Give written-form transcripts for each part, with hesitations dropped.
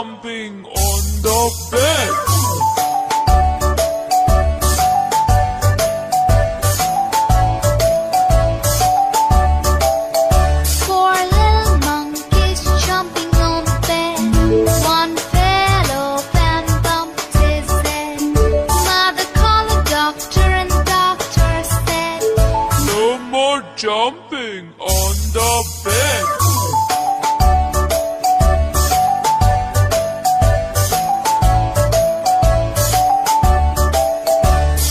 jumping on the bed. Four little monkeys jumping on the bed. One fell off and bumped his head. Mother called the doctor and the doctor said, No more jumping on the bed.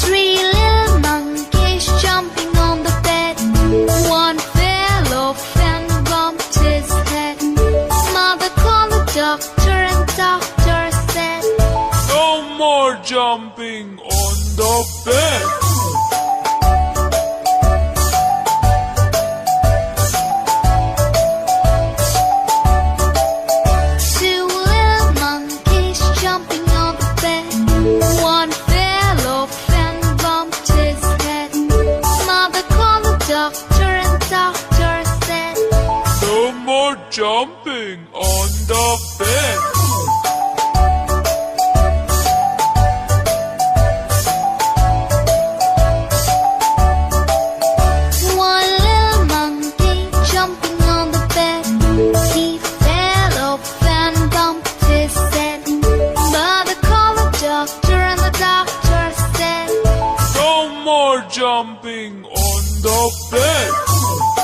Three little monkeys jumping on the bed. One fell off and bumped his head. Mother called the doctor and the doctor said, No more jumping on the bed. Two little monkeys jumping on the bed. One fell off and bumped his head. Mother called the doctor and the doctor said, No more jumping on the bed. One little monkey jumping on the bed. He fell off and bumped his head. Mother called the doctor and the doctor said, No more jumping on the bed.